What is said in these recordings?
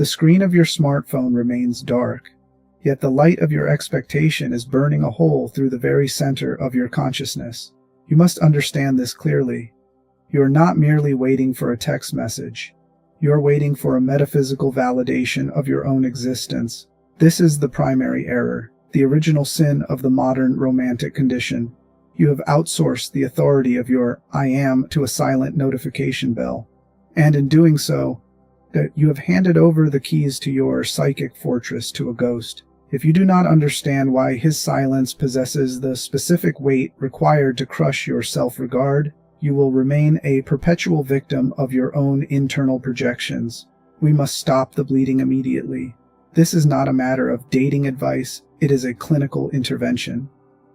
The screen of your smartphone remains dark, yet the light of your expectation is burning a hole through the very center of your consciousness. You must understand this clearly. You are not merely waiting for a text message. You are waiting for a metaphysical validation of your own existence. This is the primary error, the original sin of the modern romantic condition. You have outsourced the authority of your I am to a silent notification bell. And in doing so, that you have handed over the keys to your psychic fortress to a ghost. If you do not understand why his silence possesses the specific weight required to crush your self-regard, you will remain a perpetual victim of your own internal projections. We must stop the bleeding immediately. This is not a matter of dating advice, it is a clinical intervention.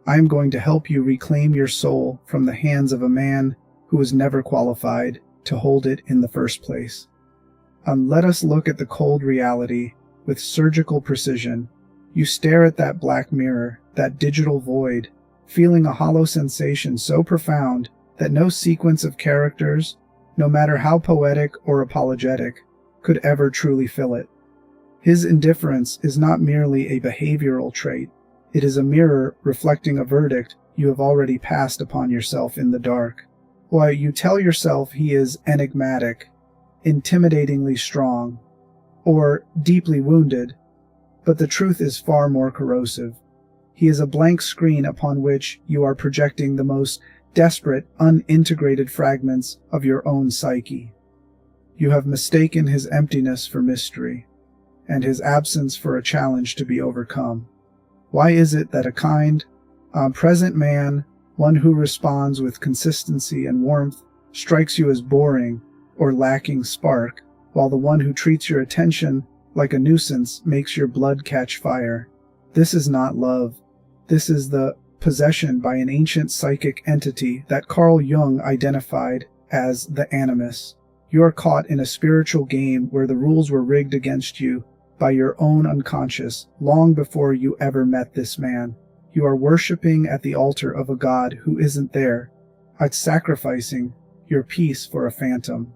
I am going to help you reclaim your soul from the hands of a man who was never qualified to hold it in the first place. Let us look at the cold reality with surgical precision. You stare at that black mirror, that digital void, feeling a hollow sensation so profound that no sequence of characters, no matter how poetic or apologetic, could ever truly fill it. His indifference is not merely a behavioral trait. It is a mirror reflecting a verdict you have already passed upon yourself in the dark. Why, you tell yourself he is enigmatic, intimidatingly strong, or deeply wounded, but the truth is far more corrosive. He is a blank screen upon which you are projecting the most desperate, unintegrated fragments of your own psyche. You have mistaken his emptiness for mystery, and his absence for a challenge to be overcome. Why is it that a kind, present man, one who responds with consistency and warmth, strikes you as boring or lacking spark, while the one who treats your attention like a nuisance makes your blood catch fire? This is not love. This is the possession by an ancient psychic entity that Carl Jung identified as the Animus. You are caught in a spiritual game where the rules were rigged against you by your own unconscious long before you ever met this man. You are worshipping at the altar of a god who isn't there, sacrificing your peace for a phantom.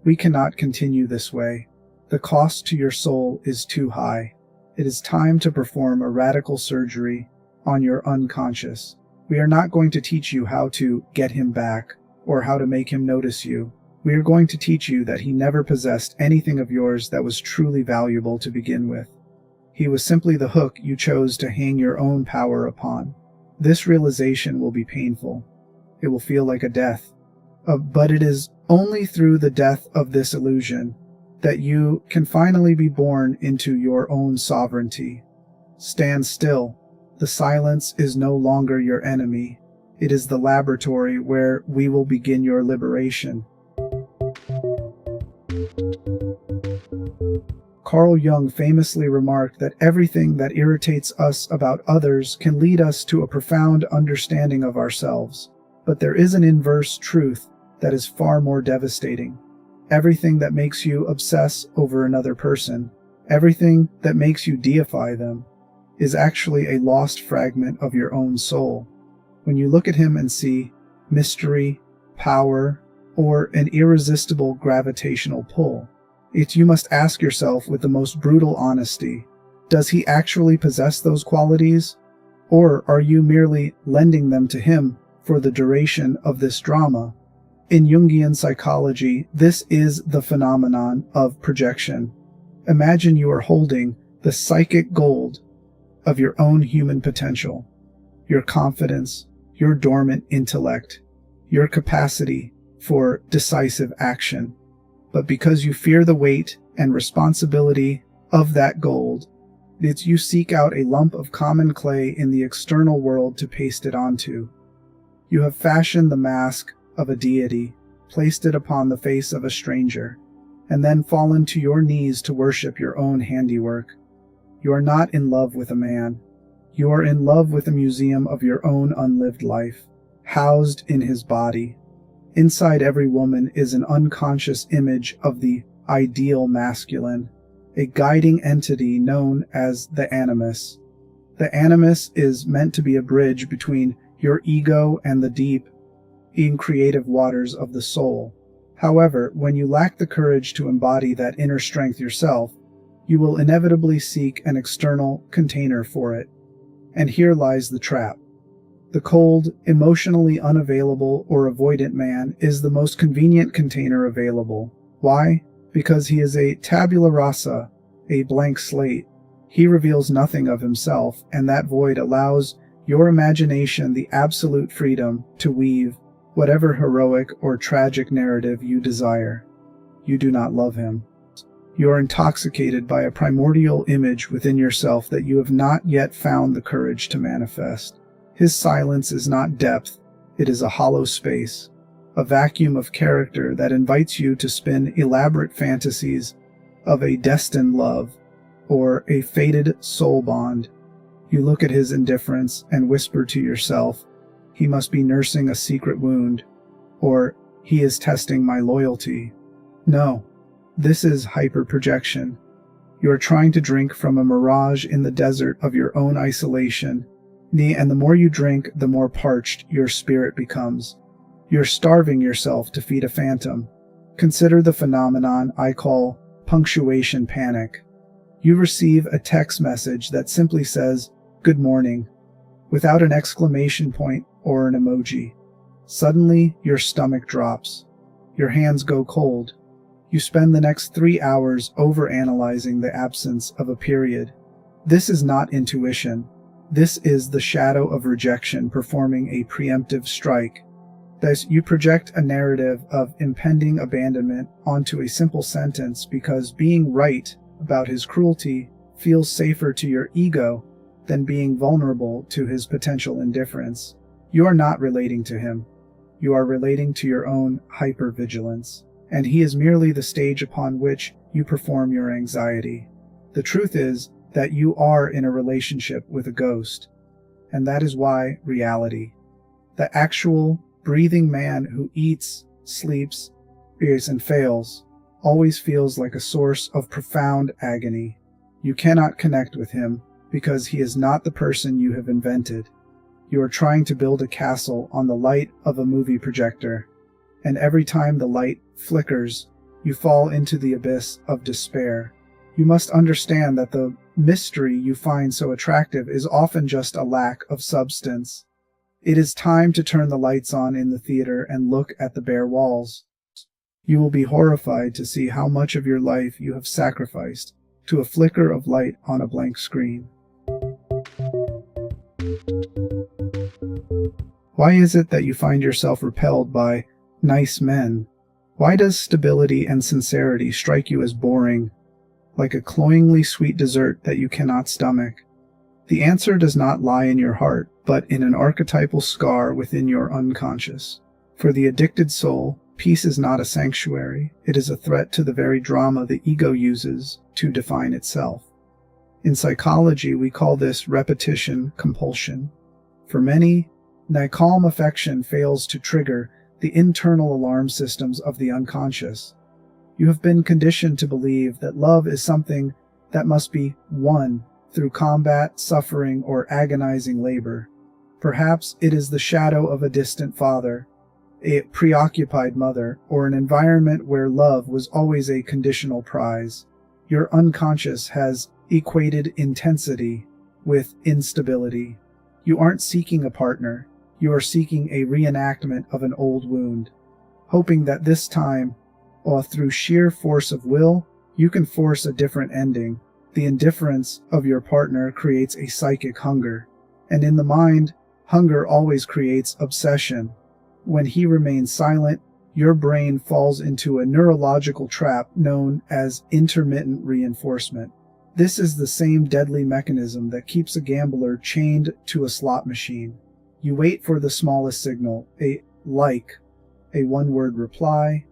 We cannot continue this way. The cost to your soul is too high. It is time to perform a radical surgery on your unconscious. We are not going to teach you how to get him back or how to make him notice you. We are going to teach you that he never possessed anything of yours that was truly valuable to begin with. He was simply the hook you chose to hang your own power upon. This realization will be painful. It will feel like a death. But it is only through the death of this illusion that you can finally be born into your own sovereignty. Stand still. The silence is no longer your enemy. It is the laboratory where we will begin your liberation. Carl Jung famously remarked that everything that irritates us about others can lead us to a profound understanding of ourselves. But there is an inverse truth that is far more devastating. Everything that makes you obsess over another person, everything that makes you deify them, is actually a lost fragment of your own soul. When you look at him and see mystery, power, or an irresistible gravitational pull, you must ask yourself with the most brutal honesty, does he actually possess those qualities? Or are you merely lending them to him for the duration of this drama? In Jungian psychology, this is the phenomenon of projection. Imagine you are holding the psychic gold of your own human potential, your confidence, your dormant intellect, your capacity for decisive action. But because you fear the weight and responsibility of that gold, you seek out a lump of common clay in the external world to paste it onto. You have fashioned the mask of a deity, placed it upon the face of a stranger, and then fallen to your knees to worship your own handiwork. You are not in love with a man. You are in love with a museum of your own unlived life, housed in his body. Inside every woman is an unconscious image of the ideal masculine, a guiding entity known as the Animus. The Animus is meant to be a bridge between your ego and the deep, creative waters of the soul. However, when you lack the courage to embody that inner strength yourself, you will inevitably seek an external container for it. And here lies the trap. The cold, emotionally unavailable or avoidant man is the most convenient container available. Why? Because he is a tabula rasa, a blank slate. He reveals nothing of himself, and that void allows your imagination the absolute freedom to weave whatever heroic or tragic narrative you desire. You do not love him. You are intoxicated by a primordial image within yourself that you have not yet found the courage to manifest. His silence is not depth, it is a hollow space, a vacuum of character that invites you to spin elaborate fantasies of a destined love or a fated soul bond. You look at his indifference and whisper to yourself, he must be nursing a secret wound, or he is testing my loyalty. No, this is hyperprojection. You are trying to drink from a mirage in the desert of your own isolation, and the more you drink, the more parched your spirit becomes. You're starving yourself to feed a phantom. Consider the phenomenon I call punctuation panic. You receive a text message that simply says, "Good morning," without an exclamation point or an emoji. Suddenly, your stomach drops. Your hands go cold. You spend the next 3 hours overanalyzing the absence of a period. This is not intuition. This is the shadow of rejection performing a preemptive strike. Thus, you project a narrative of impending abandonment onto a simple sentence because being right about his cruelty feels safer to your ego than being vulnerable to his potential indifference. You are not relating to him. You are relating to your own hypervigilance, and he is merely the stage upon which you perform your anxiety. The truth is that you are in a relationship with a ghost, and that is why reality, the actual breathing man who eats, sleeps, fears, and fails, always feels like a source of profound agony. You cannot connect with him because he is not the person you have invented. You are trying to build a castle on the light of a movie projector, and every time the light flickers, you fall into the abyss of despair. You must understand that the mystery you find so attractive is often just a lack of substance. It is time to turn the lights on in the theater and look at the bare walls. You will be horrified to see how much of your life you have sacrificed to a flicker of light on a blank screen. Why is it that you find yourself repelled by nice men? Why does stability and sincerity strike you as boring, like a cloyingly sweet dessert that you cannot stomach? The answer does not lie in your heart, but in an archetypal scar within your unconscious. For the addicted soul, peace is not a sanctuary, it is a threat to the very drama the ego uses to define itself. In psychology, we call this repetition compulsion. For many, calm affection fails to trigger the internal alarm systems of the unconscious. You have been conditioned to believe that love is something that must be won through combat, suffering, or agonizing labor. Perhaps it is the shadow of a distant father, a preoccupied mother, or an environment where love was always a conditional prize. Your unconscious has equated intensity with instability. You aren't seeking a partner, you are seeking a reenactment of an old wound, hoping that this time, or through sheer force of will, you can force a different ending. The indifference of your partner creates a psychic hunger, and in the mind, hunger always creates obsession. When he remains silent, your brain falls into a neurological trap known as intermittent reinforcement. This is the same deadly mechanism that keeps a gambler chained to a slot machine. You wait for the smallest signal, a like, a one-word reply,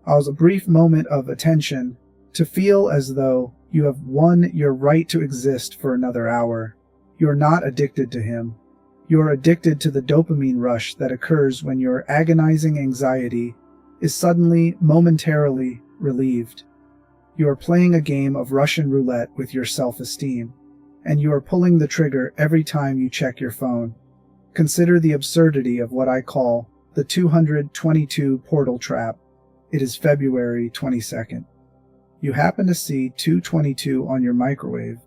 a brief moment of attention, to feel as though you have won your right to exist for another hour. You're not addicted to him. You're addicted to the dopamine rush that occurs when your agonizing anxiety is suddenly, momentarily relieved. You are playing a game of Russian roulette with your self-esteem, and you are pulling the trigger every time you check your phone. Consider the absurdity of what I call the 222 portal trap. It is February 22nd. You happen to see 222 on your microwave.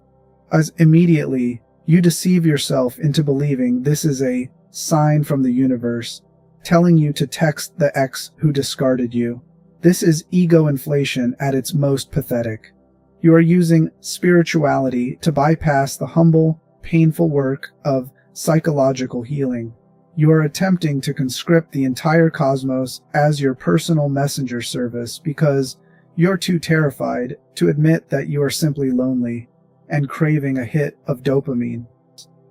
As immediately, you deceive yourself into believing this is a sign from the universe, telling you to text the ex who discarded you. This is ego inflation at its most pathetic. You are using spirituality to bypass the humble, painful work of psychological healing. You are attempting to conscript the entire cosmos as your personal messenger service because you're too terrified to admit that you are simply lonely and craving a hit of dopamine.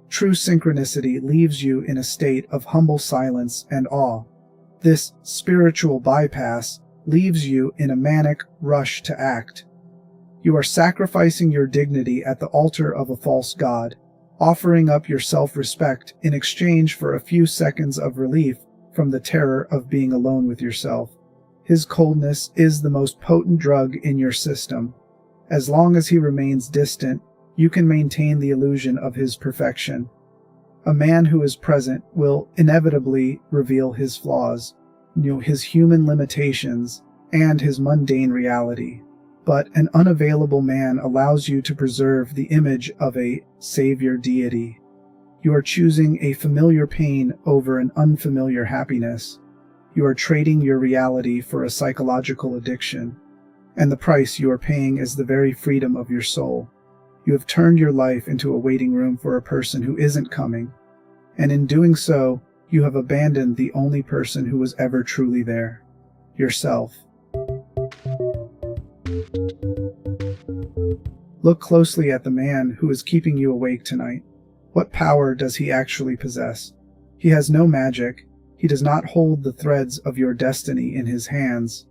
True synchronicity leaves you in a state of humble silence and awe. This spiritual bypass leaves you in a manic rush to act. You are sacrificing your dignity at the altar of a false god, offering up your self-respect in exchange for a few seconds of relief from the terror of being alone with yourself. His coldness is the most potent drug in your system. As long as he remains distant, you can maintain the illusion of his perfection. A man who is present will inevitably reveal his flaws, his human limitations, and his mundane reality. But an unavailable man allows you to preserve the image of a savior deity. You are choosing a familiar pain over an unfamiliar happiness. You are trading your reality for a psychological addiction, and the price you are paying is the very freedom of your soul. You have turned your life into a waiting room for a person who isn't coming, and in doing so, you have abandoned the only person who was ever truly there, yourself. Look closely at the man who is keeping you awake tonight. What power does he actually possess? He has no magic. He does not hold the threads of your destiny in his hands,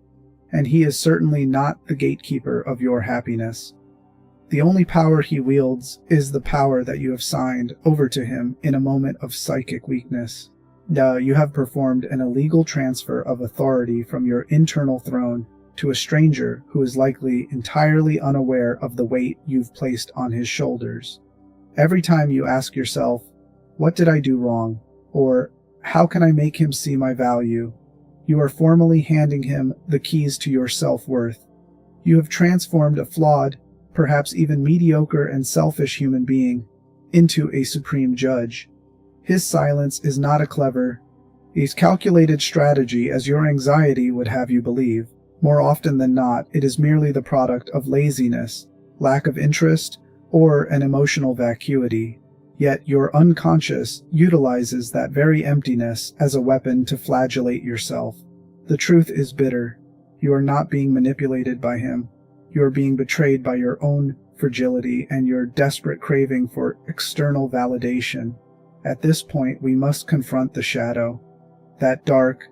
and he is certainly not the gatekeeper of your happiness. The only power he wields is the power that you have signed over to him in a moment of psychic weakness. You have performed an illegal transfer of authority from your internal throne to a stranger who is likely entirely unaware of the weight you've placed on his shoulders. Every time you ask yourself, "What did I do wrong?" or "How can I make him see my value?" you are formally handing him the keys to your self-worth. You have transformed a flawed, perhaps even mediocre and selfish human being into a supreme judge. His silence is not a clever, calculated strategy as your anxiety would have you believe. More often than not, it is merely the product of laziness, lack of interest, or an emotional vacuity. Yet your unconscious utilizes that very emptiness as a weapon to flagellate yourself. The truth is bitter. You are not being manipulated by him. You are being betrayed by your own fragility and your desperate craving for external validation. At this point, we must confront the shadow, that dark,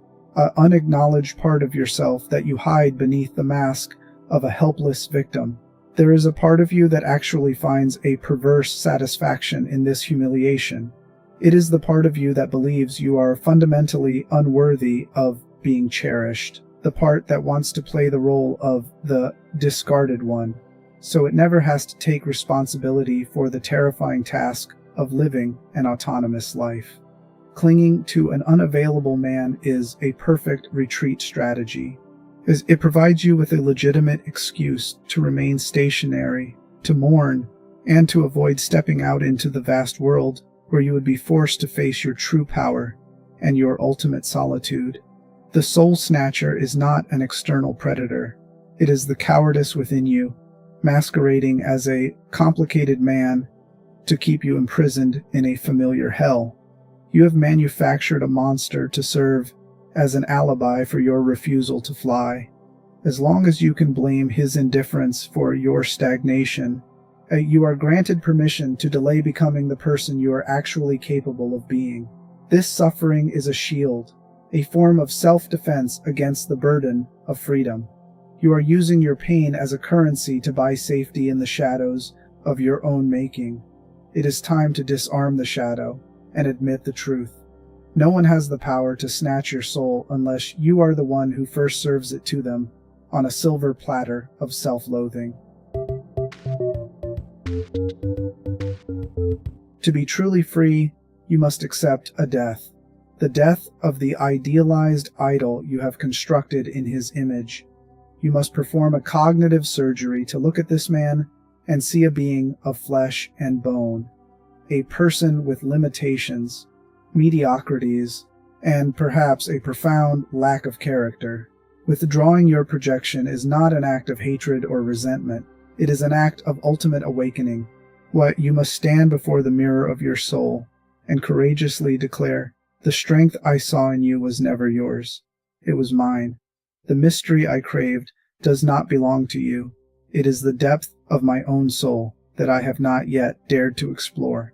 unacknowledged part of yourself that you hide beneath the mask of a helpless victim. There is a part of you that actually finds a perverse satisfaction in this humiliation. It is the part of you that believes you are fundamentally unworthy of being cherished, the part that wants to play the role of the discarded one, so it never has to take responsibility for the terrifying task of living an autonomous life. Clinging to an unavailable man is a perfect retreat strategy. It provides you with a legitimate excuse to remain stationary, to mourn, and to avoid stepping out into the vast world where you would be forced to face your true power and your ultimate solitude. The Soul-Snatcher is not an external predator. It is the cowardice within you, masquerading as a complicated man to keep you imprisoned in a familiar hell. You have manufactured a monster to serve as an alibi for your refusal to fly. As long as you can blame his indifference for your stagnation, you are granted permission to delay becoming the person you are actually capable of being. This suffering is a shield, a form of self-defense against the burden of freedom. You are using your pain as a currency to buy safety in the shadows of your own making. It is time to disarm the shadow and admit the truth. No one has the power to snatch your soul unless you are the one who first serves it to them on a silver platter of self-loathing. To be truly free, you must accept a death. The death of the idealized idol you have constructed in his image. You must perform a cognitive surgery to look at this man and see a being of flesh and bone, a person with limitations, mediocrities, and perhaps a profound lack of character. Withdrawing your projection is not an act of hatred or resentment. It is an act of ultimate awakening. What you must stand before the mirror of your soul and courageously declare, "The strength I saw in you was never yours. It was mine. The mystery I craved does not belong to you. It is the depth of my own soul that I have not yet dared to explore."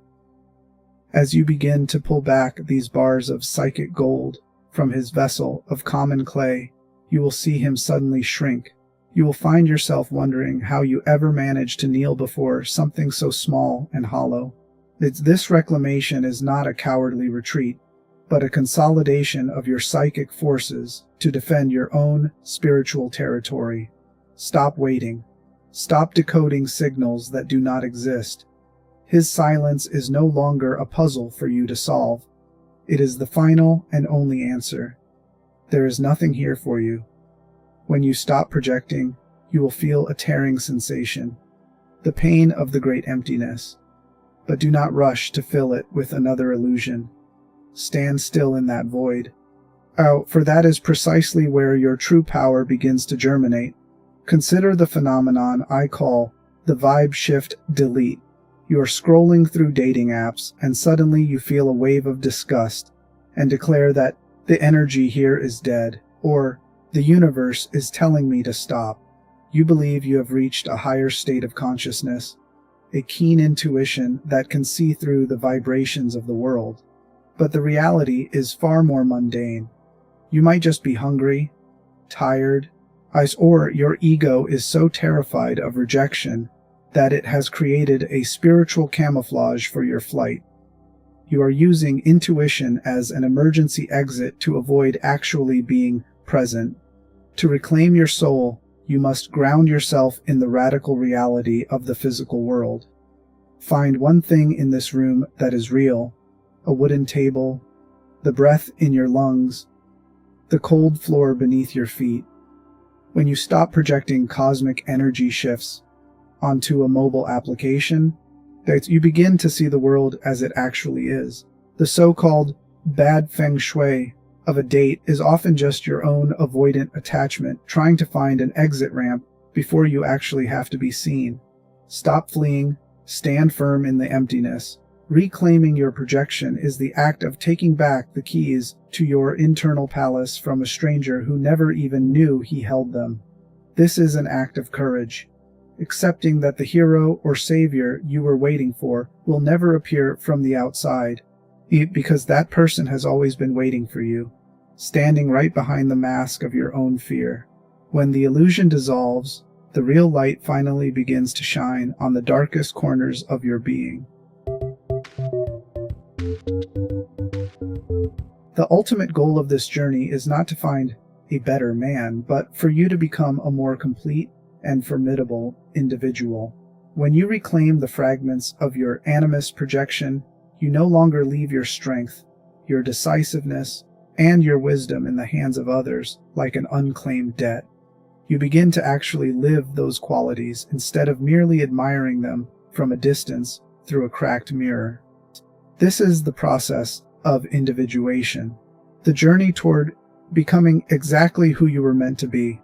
As you begin to pull back these bars of psychic gold from his vessel of common clay, you will see him suddenly shrink. You will find yourself wondering how you ever managed to kneel before something so small and hollow. This reclamation is not a cowardly retreat, but a consolidation of your psychic forces to defend your own spiritual territory. Stop waiting. Stop decoding signals that do not exist. His silence is no longer a puzzle for you to solve. It is the final and only answer. There is nothing here for you. When you stop projecting, you will feel a tearing sensation, the pain of the great emptiness. But do not rush to fill it with another illusion. Stand still in that void. For that is precisely where your true power begins to germinate. Consider the phenomenon I call the vibe shift delete. You are scrolling through dating apps, and suddenly you feel a wave of disgust and declare that the energy here is dead, or the universe is telling me to stop. You believe you have reached a higher state of consciousness, a keen intuition that can see through the vibrations of the world. But the reality is far more mundane. You might just be hungry, tired, or your ego is so terrified of rejection that it has created a spiritual camouflage for your flight. You are using intuition as an emergency exit to avoid actually being present. To reclaim your soul, you must ground yourself in the radical reality of the physical world. Find one thing in this room that is real: a wooden table, the breath in your lungs, the cold floor beneath your feet. When you stop projecting cosmic energy shifts onto a mobile application, you begin to see the world as it actually is. The so-called bad feng shui of a date is often just your own avoidant attachment trying to find an exit ramp before you actually have to be seen. Stop fleeing, stand firm in the emptiness. Reclaiming your projection is the act of taking back the keys to your internal palace from a stranger who never even knew he held them. This is an act of courage, accepting that the hero or savior you were waiting for will never appear from the outside, because that person has always been waiting for you, standing right behind the mask of your own fear. When the illusion dissolves, the real light finally begins to shine on the darkest corners of your being. The ultimate goal of this journey is not to find a better man, but for you to become a more complete and formidable individual. When you reclaim the fragments of your Animus projection, you no longer leave your strength, your decisiveness, and your wisdom in the hands of others like an unclaimed debt. You begin to actually live those qualities instead of merely admiring them from a distance through a cracked mirror. This is the process of individuation, the journey toward becoming exactly who you were meant to be,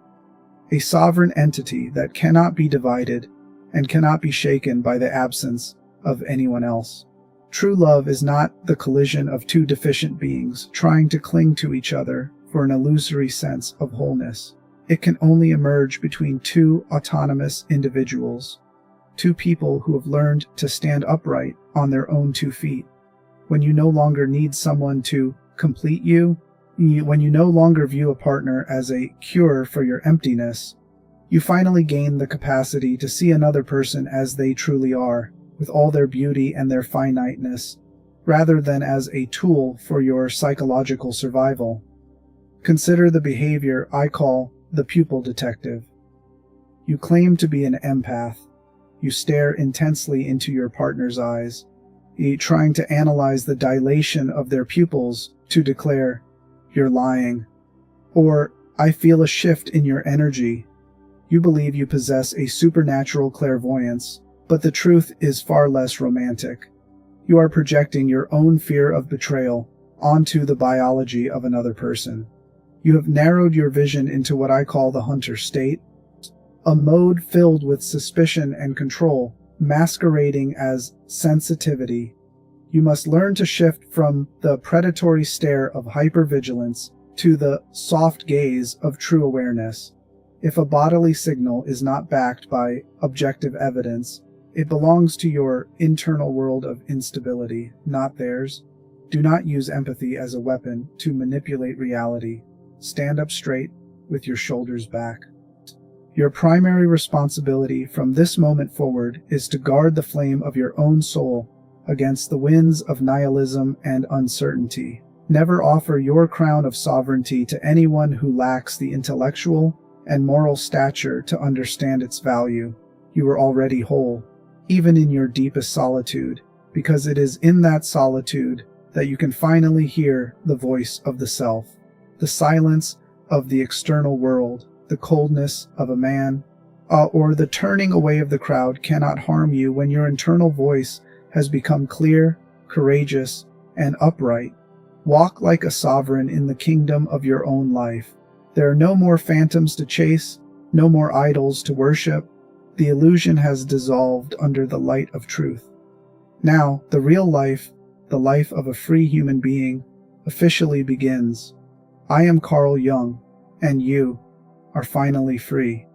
a sovereign entity that cannot be divided and cannot be shaken by the absence of anyone else. True love is not the collision of two deficient beings trying to cling to each other for an illusory sense of wholeness. It can only emerge between two autonomous individuals, two people who have learned to stand upright on their own 2 feet. When you no longer need someone to complete you, when you no longer view a partner as a cure for your emptiness, you finally gain the capacity to see another person as they truly are, with all their beauty and their finiteness, rather than as a tool for your psychological survival. Consider the behavior I call the pupil detective. You claim to be an empath. You stare intensely into your partner's eyes, trying to analyze the dilation of their pupils to declare, "You're lying," or "I feel a shift in your energy." You believe you possess a supernatural clairvoyance, but the truth is far less romantic. You are projecting your own fear of betrayal onto the biology of another person. You have narrowed your vision into what I call the hunter state, a mode filled with suspicion and control, masquerading as sensitivity. You must learn to shift from the predatory stare of hypervigilance to the soft gaze of true awareness. If a bodily signal is not backed by objective evidence, it belongs to your internal world of instability, not theirs. Do not use empathy as a weapon to manipulate reality. Stand up straight with your shoulders back. Your primary responsibility from this moment forward is to guard the flame of your own soul against the winds of nihilism and uncertainty. Never offer your crown of sovereignty to anyone who lacks the intellectual and moral stature to understand its value. You are already whole, even in your deepest solitude, because it is in that solitude that you can finally hear the voice of the self. The silence of the external world, the coldness of a man, or the turning away of the crowd cannot harm you when your internal voice has become clear, courageous, and upright. Walk like a sovereign in the kingdom of your own life. There are no more phantoms to chase, no more idols to worship. The illusion has dissolved under the light of truth. Now, the real life, the life of a free human being, officially begins. I am Carl Jung, and you are finally free.